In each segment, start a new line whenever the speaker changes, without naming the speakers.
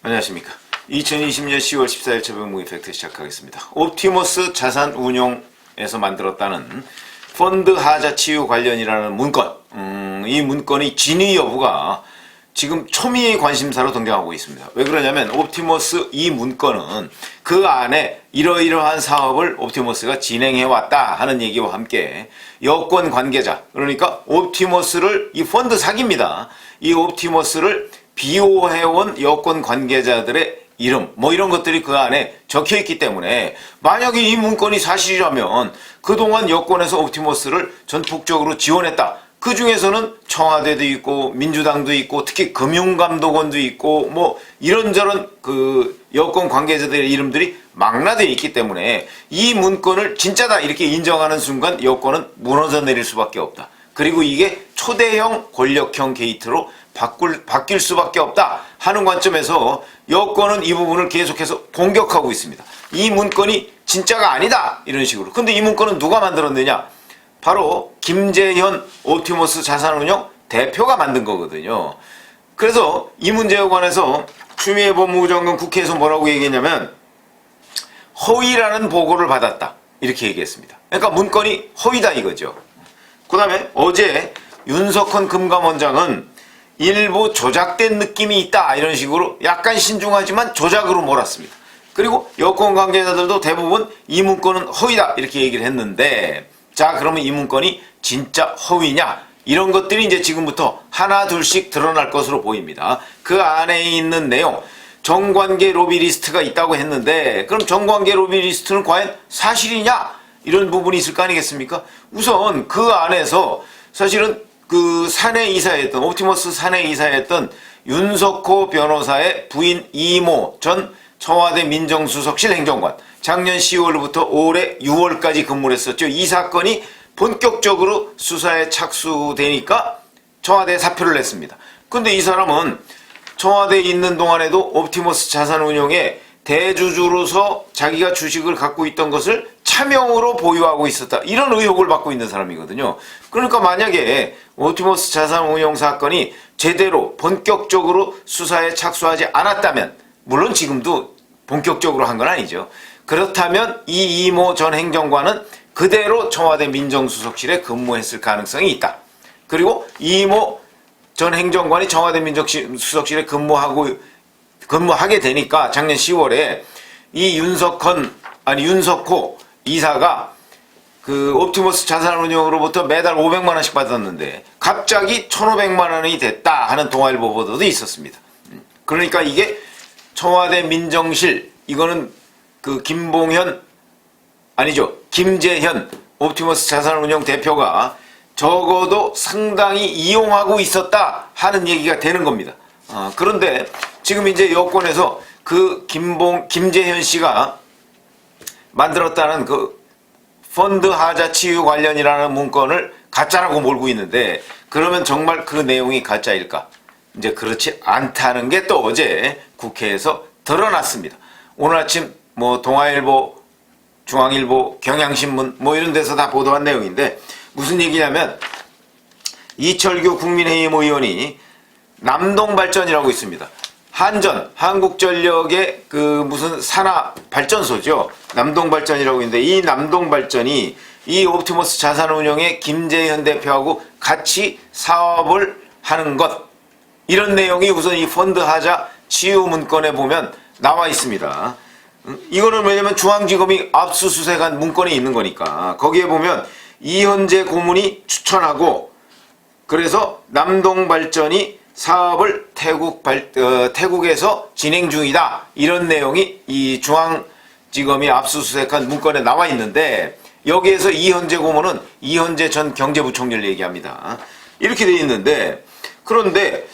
안녕하십니까. 2020년 10월 14일 새벽 무이펙트 시작하겠습니다. 옵티머스 자산운용에서 만들었다는 펀드 하자 치유 관련이라는 문건, 이 문건의 진위 여부가 지금 초미의 관심사로 등장하고 있습니다. 왜 그러냐면 옵티머스 이 문건은 그 안에 이러이러한 사업을 옵티머스가 진행해왔다 하는 얘기와 함께 여권 관계자, 그러니까 옵티머스를, 이 펀드 사기입니다. 이 옵티머스를 비호해온 여권 관계자들의 이름, 뭐 이런 것들이 그 안에 적혀있기 때문에 만약에 이 문건이 사실이라면 그동안 여권에서 옵티머스를 전폭적으로 지원했다. 그 중에서는 청와대도 있고 민주당도 있고 특히 금융감독원도 있고 뭐 이런저런 그 여권 관계자들의 이름들이 망라되어 있기 때문에 이 문건을 진짜다 이렇게 인정하는 순간 여권은 무너져 내릴 수밖에 없다. 그리고 이게 초대형 권력형 게이트로 바뀔 수밖에 없다 하는 관점에서 여권은 이 부분을 계속해서 공격하고 있습니다. 이 문건이 진짜가 아니다 이런 식으로. 근데 이 문건은 누가 만들었느냐? 바로 김재현 옵티머스 자산운용 대표가 만든 거거든요. 그래서 이 문제에 관해서 추미애 법무부 장관 국회에서 뭐라고 얘기했냐면 허위라는 보고를 받았다 이렇게 얘기했습니다. 그러니까 문건이 허위다 이거죠. 그 다음에 어제 윤석헌 금감원장은 일부 조작된 느낌이 있다 이런 식으로 약간 신중하지만 조작으로 몰았습니다. 그리고 여권 관계자들도 대부분 이 문건은 허위다 이렇게 얘기를 했는데, 자 그러면 이 문건이 진짜 허위냐, 이런 것들이 이제 지금부터 하나 둘씩 드러날 것으로 보입니다. 그 안에 있는 내용, 정관계 로비 리스트가 있다고 했는데 그럼 정관계 로비 리스트는 과연 사실이냐, 이런 부분이 있을 거 아니겠습니까? 우선 그 안에서 사실은 그 사내이사였던, 옵티머스 사내이사였던 윤석호 변호사의 부인 이모 전 청와대 민정수석실 행정관, 작년 10월부터 올해 6월까지 근무를 했었죠. 이 사건이 본격적으로 수사에 착수되니까 청와대에 사표를 냈습니다. 근데 이 사람은 청와대에 있는 동안에도 옵티머스 자산운용의 대주주로서 자기가 주식을 갖고 있던 것을 차명으로 보유하고 있었다, 이런 의혹을 받고 있는 사람이거든요. 그러니까 만약에 옵티머스 자산운용 사건이 제대로 본격적으로 수사에 착수하지 않았다면, 물론 지금도 본격적으로 한 건 아니죠. 그렇다면 이 이모 전 행정관은 그대로 청와대 민정수석실에 근무했을 가능성이 있다. 그리고 이모 전 행정관이 청와대 민정수석실에 근무하게 되니까 작년 10월에 이 윤석호 이사가 그 옵티머스 자산운용으로부터 매달 500만 원씩 받았는데 갑자기 1,500만 원이 됐다 하는 동아일보 보도도 있었습니다. 그러니까 이게 청와대 민정실, 이거는 그 김재현 옵티머스 자산운용 대표가 적어도 상당히 이용하고 있었다 하는 얘기가 되는 겁니다. 그런데 지금 이제 여권에서 그 김재현 씨가 만들었다는 그 펀드 하자 치유 관련이라는 문건을 가짜라고 몰고 있는데, 그러면 정말 그 내용이 가짜일까? 이제 그렇지 않다는 게 또 어제 국회에서 드러났습니다. 오늘 아침 뭐 동아일보, 중앙일보, 경향신문 뭐 이런 데서 다 보도한 내용인데, 무슨 얘기냐면 이철규 국민의힘 의원이 남동발전이라고 있습니다. 한국전력의 그 무슨 산하 발전소죠. 남동발전이라고 있는데 이 남동발전이 이 옵티머스 자산운용의 김재현 대표하고 같이 사업을 하는 것, 이런 내용이 우선 이 펀드 하자 치유 문건에 보면 나와 있습니다. 이거는 왜냐면 중앙지검이 압수수색한 문건에 있는 거니까 거기에 보면 이현재 고문이 추천하고, 그래서 남동발전이 사업을 태국에서 진행 중이다, 이런 내용이 이 중앙지검이 압수수색한 문건에 나와 있는데, 여기에서 이현재 고문은 이현재 전 경제부총리를 얘기합니다. 이렇게 돼 있는데, 그런데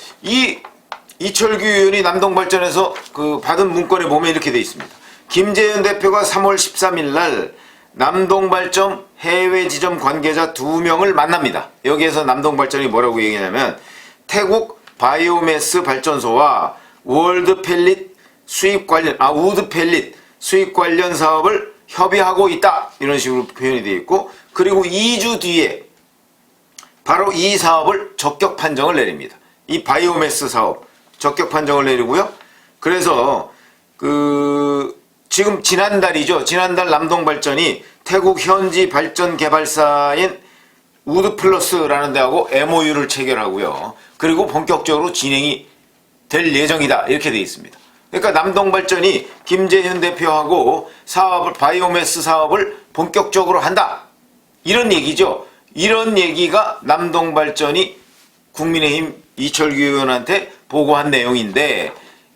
이철규 의원이 남동발전에서 그 받은 문건에 보면 이렇게 돼 있습니다. 김재현 대표가 3월 13일 날 남동발전 해외 지점 관계자 2명을 만납니다. 여기에서 남동발전이 뭐라고 얘기하냐면 태국 바이오매스 발전소와 월드 펠릿 수입 관련, 우드 펠릿 수입 관련 사업을 협의하고 있다, 이런 식으로 표현이 되어 있고, 그리고 2주 뒤에 바로 이 사업을 적격 판정을 내립니다. 이 바이오매스 사업 적격 판정을 내리고요. 그래서 지금 지난달이죠. 지난달 남동발전이 태국 현지 발전 개발사인 우드플러스라는 데하고 MOU를 체결하고요. 그리고 본격적으로 진행이 될 예정이다. 이렇게 돼 있습니다. 그러니까 남동발전이 김재현 대표하고 바이오매스 사업을 본격적으로 한다. 이런 얘기죠. 이런 얘기가 남동발전이 국민의힘 이철규 의원한테 보고한 내용인데,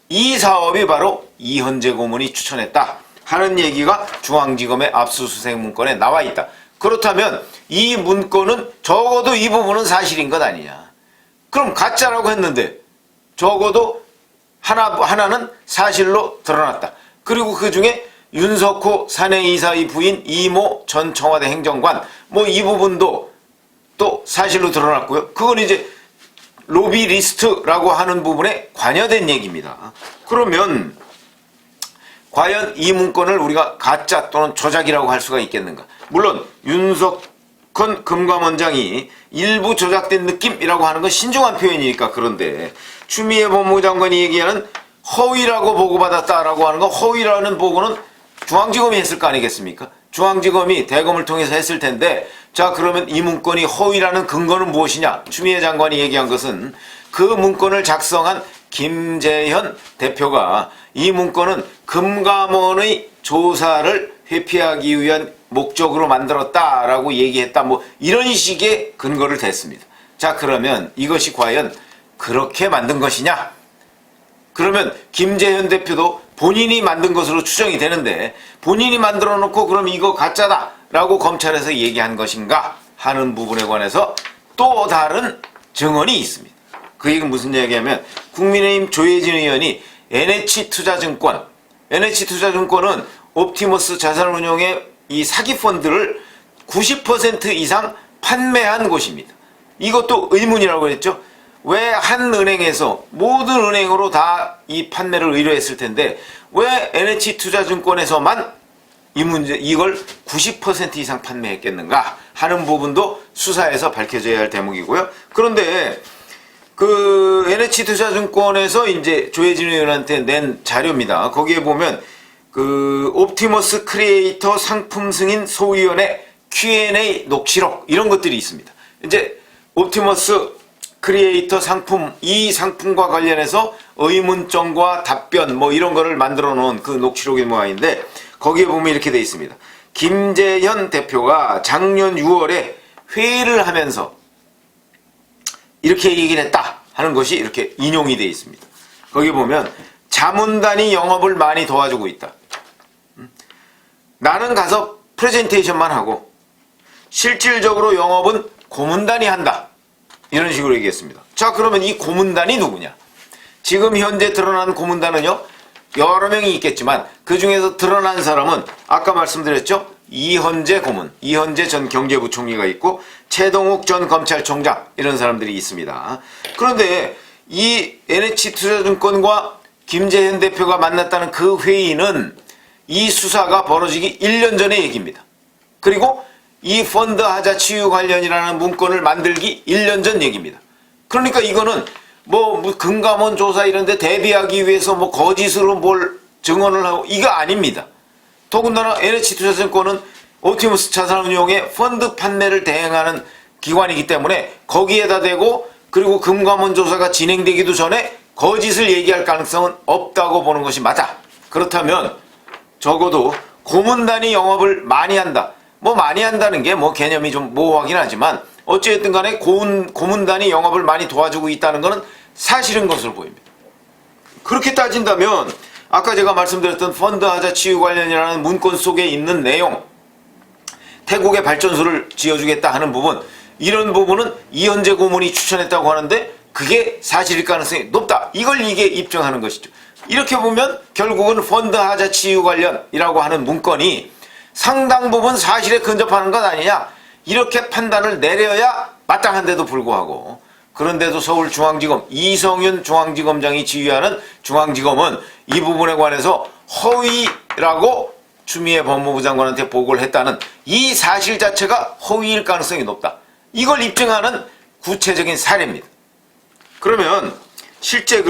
이 사업이 바로 이현재 고문이 추천했다 하는 얘기가 중앙지검의 압수수색 문건에 나와 있다. 그렇다면 이 문건은 적어도 이 부분은 사실인 것 아니냐. 그럼 가짜라고 했는데 적어도 하나는 사실로 드러났다. 그리고 그 중에 윤석호 사내이사의 부인 이모 전 청와대 행정관 이 부분도 또 사실로 드러났고요. 그건 이제 로비 리스트라고 하는 부분에 관여된 얘기입니다. 그러면 과연 이 문건을 우리가 가짜 또는 조작이라고 할 수가 있겠는가? 물론 윤석헌 금감원장이 일부 조작된 느낌이라고 하는 건 신중한 표현이니까 그런데, 추미애 법무부 장관이 얘기하는 허위라고 보고받았다라고 하는 건, 허위라는 보고는 중앙지검이 했을 거 아니겠습니까? 중앙지검이 대검을 통해서 했을 텐데, 자 그러면 이 문건이 허위라는 근거는 무엇이냐? 추미애 장관이 얘기한 것은 그 문건을 작성한 김재현 대표가 이 문건은 금감원의 조사를 회피하기 위한 목적으로 만들었다라고 얘기했다. 이런 식의 근거를 댔습니다. 자 그러면 이것이 과연 그렇게 만든 것이냐? 그러면 김재현 대표도 본인이 만든 것으로 추정이 되는데, 본인이 만들어 놓고 그럼 이거 가짜다 라고 검찰에서 얘기한 것인가 하는 부분에 관해서 또 다른 증언이 있습니다. 그 얘기는 무슨 얘기냐면, 국민의힘 조혜진 의원이 NH투자증권은 옵티머스 자산운용의 이 사기 펀드를 90% 이상 판매한 곳입니다. 이것도 의문이라고 했죠. 왜 한 은행에서 모든 은행으로 다 이 판매를 의뢰했을 텐데 왜 NH투자증권에서만 이걸 90% 이상 판매했겠는가 하는 부분도 수사에서 밝혀져야 할 대목이고요. 그런데 그 NH투자증권에서 이제 조혜진 의원한테 낸 자료입니다. 거기에 보면 그 옵티머스 크리에이터 상품 승인 소위원회 Q&A 녹취록 이런 것들이 있습니다. 이제 옵티머스 크리에이터 상품, 이 상품과 관련해서 의문점과 답변 이런 거를 만들어 놓은 그 녹취록의 모양인데, 거기에 보면 이렇게 돼 있습니다. 김재현 대표가 작년 6월에 회의를 하면서 이렇게 얘기를 했다 하는 것이 이렇게 인용이 돼 있습니다. 거기 보면 자문단이 영업을 많이 도와주고 있다. 나는 가서 프레젠테이션만 하고 실질적으로 영업은 고문단이 한다. 이런 식으로 얘기했습니다. 자 그러면 이 고문단이 누구냐? 지금 현재 드러난 고문단은요, 여러 명이 있겠지만 그 중에서 드러난 사람은 아까 말씀드렸죠. 이현재 고문, 이현재 전 경제부총리가 있고 최동욱 전 검찰총장 이런 사람들이 있습니다. 그런데 이 NH투자증권과 김재현 대표가 만났다는 그 회의는 이 수사가 벌어지기 1년 전의 얘기입니다. 그리고 이 펀드 하자 치유 관련이라는 문건을 만들기 1년 전 얘기입니다. 그러니까 이거는 금감원 조사 이런 데 대비하기 위해서 거짓으로 뭘 증언을 하고 이거 아닙니다. 더군다나 NH투자증권은 옵티머스 자산운용의 펀드 판매를 대행하는 기관이기 때문에 거기에다 대고, 그리고 금감원 조사가 진행되기도 전에 거짓을 얘기할 가능성은 없다고 보는 것이 맞다. 그렇다면 적어도 고문단이 영업을 많이 한다. 많이 한다는 게 개념이 좀 모호하긴 하지만 어쨌든 간에 고문단이 영업을 많이 도와주고 있다는 것은 사실인 것으로 보입니다. 그렇게 따진다면 아까 제가 말씀드렸던 펀드 하자 치유 관련이라는 문건 속에 있는 내용, 태국의 발전소를 지어주겠다 하는 부분, 이런 부분은 이현재 고문이 추천했다고 하는데 그게 사실일 가능성이 높다. 이게 입증하는 것이죠. 이렇게 보면 결국은 펀드 하자 치유 관련이라고 하는 문건이 상당 부분 사실에 근접하는 것 아니냐, 이렇게 판단을 내려야 마땅한데도 불구하고, 그런데도 서울중앙지검 이성윤 중앙지검장이 지휘하는 중앙지검은 이 부분에 관해서 허위라고 추미애 법무부 장관한테 보고를 했다는 이 사실 자체가 허위일 가능성이 높다. 이걸 입증하는 구체적인 사례입니다. 그러면 실제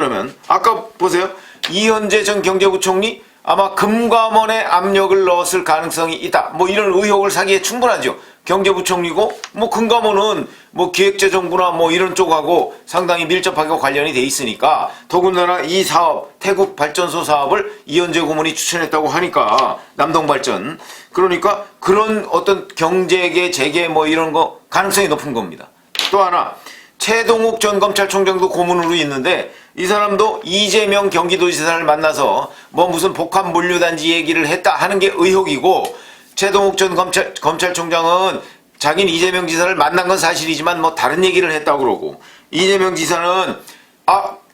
아까 보세요. 이현재 전 경제부총리 아마 금감원에 압력을 넣었을 가능성이 있다. 뭐 이런 의혹을 사기에 충분하죠. 경제부총리고 뭐 금감원은 뭐 기획재정부나 뭐 이런 쪽하고 상당히 밀접하게 관련이 돼 있으니까, 더군다나 이 사업 태국 발전소 사업을 이현재 고문이 추천했다고 하니까, 남동발전, 그러니까 그런 어떤 경제계 재계 뭐 이런 거 가능성이 높은 겁니다. 또 하나, 최동욱 전 검찰총장도 고문으로 있는데 이 사람도 이재명 경기도지사를 만나서 뭐 무슨 복합 물류단지 얘기를 했다 하는 게 의혹이고, 최동욱 전 검찰총장은 자기는 이재명 지사를 만난 건 사실이지만 뭐 다른 얘기를 했다고 그러고, 이재명 지사는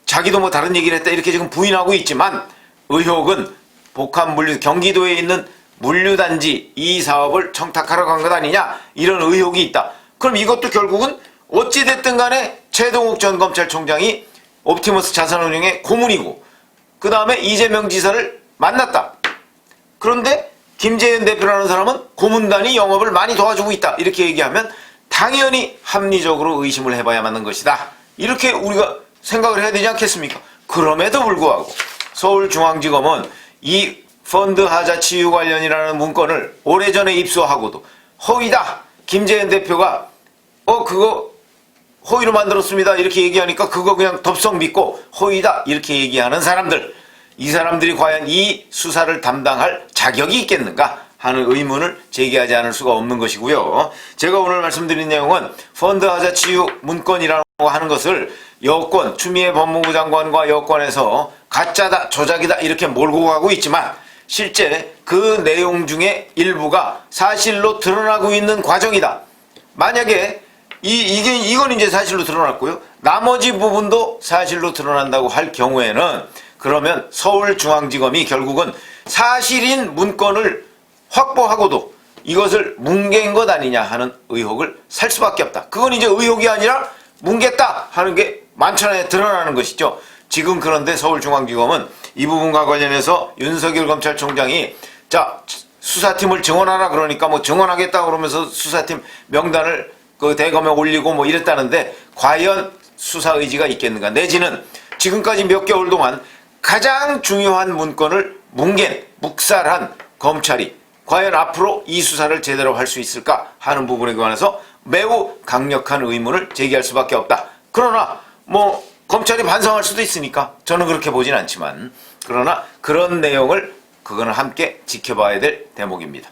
자기도 뭐 다른 얘기를 했다 이렇게 지금 부인하고 있지만, 의혹은 복합 물류, 경기도에 있는 물류단지 이 사업을 청탁하러 간 것 아니냐 이런 의혹이 있다. 그럼 이것도 결국은 어찌됐든 간에 최동욱 전 검찰총장이 옵티머스 자산운용의 고문이고, 그 다음에 이재명 지사를 만났다. 그런데 김재현 대표라는 사람은 고문단이 영업을 많이 도와주고 있다. 이렇게 얘기하면 당연히 합리적으로 의심을 해봐야 맞는 것이다. 이렇게 우리가 생각을 해야 되지 않겠습니까? 그럼에도 불구하고 서울중앙지검은 이 펀드 하자 치유 관련이라는 문건을 오래전에 입수하고도 허위다. 김재현 대표가 그거 허위로 만들었습니다. 이렇게 얘기하니까 그거 그냥 덥석 믿고 허위다. 이렇게 얘기하는 사람들. 이 사람들이 과연 이 수사를 담당할 자격이 있겠는가 하는 의문을 제기하지 않을 수가 없는 것이고요. 제가 오늘 말씀드린 내용은 펀드 하자 치유 문건이라고 하는 것을 여권, 추미애 법무부 장관과 여권에서 가짜다, 조작이다 이렇게 몰고 가고 있지만, 실제 그 내용 중에 일부가 사실로 드러나고 있는 과정이다. 만약에 이건 이제 사실로 드러났고요. 나머지 부분도 사실로 드러난다고 할 경우에는, 그러면 서울중앙지검이 결국은 사실인 문건을 확보하고도 이것을 뭉갠 것 아니냐 하는 의혹을 살 수밖에 없다. 그건 이제 의혹이 아니라 뭉갰다 하는 게 만천하에 드러나는 것이죠. 지금 그런데 서울중앙지검은 이 부분과 관련해서 윤석열 검찰총장이 수사팀을 증언하라 그러니까 뭐 증언하겠다 그러면서 수사팀 명단을 그 대검에 올리고 뭐 이랬다는데, 과연 수사 의지가 있겠는가, 내지는 지금까지 몇 개월 동안 가장 중요한 문건을 묵살한 검찰이 과연 앞으로 이 수사를 제대로 할 수 있을까 하는 부분에 관해서 매우 강력한 의문을 제기할 수밖에 없다. 그러나 뭐 검찰이 반성할 수도 있으니까 저는 그렇게 보진 않지만, 그러나 그런 내용을 그거는 함께 지켜봐야 될 대목입니다.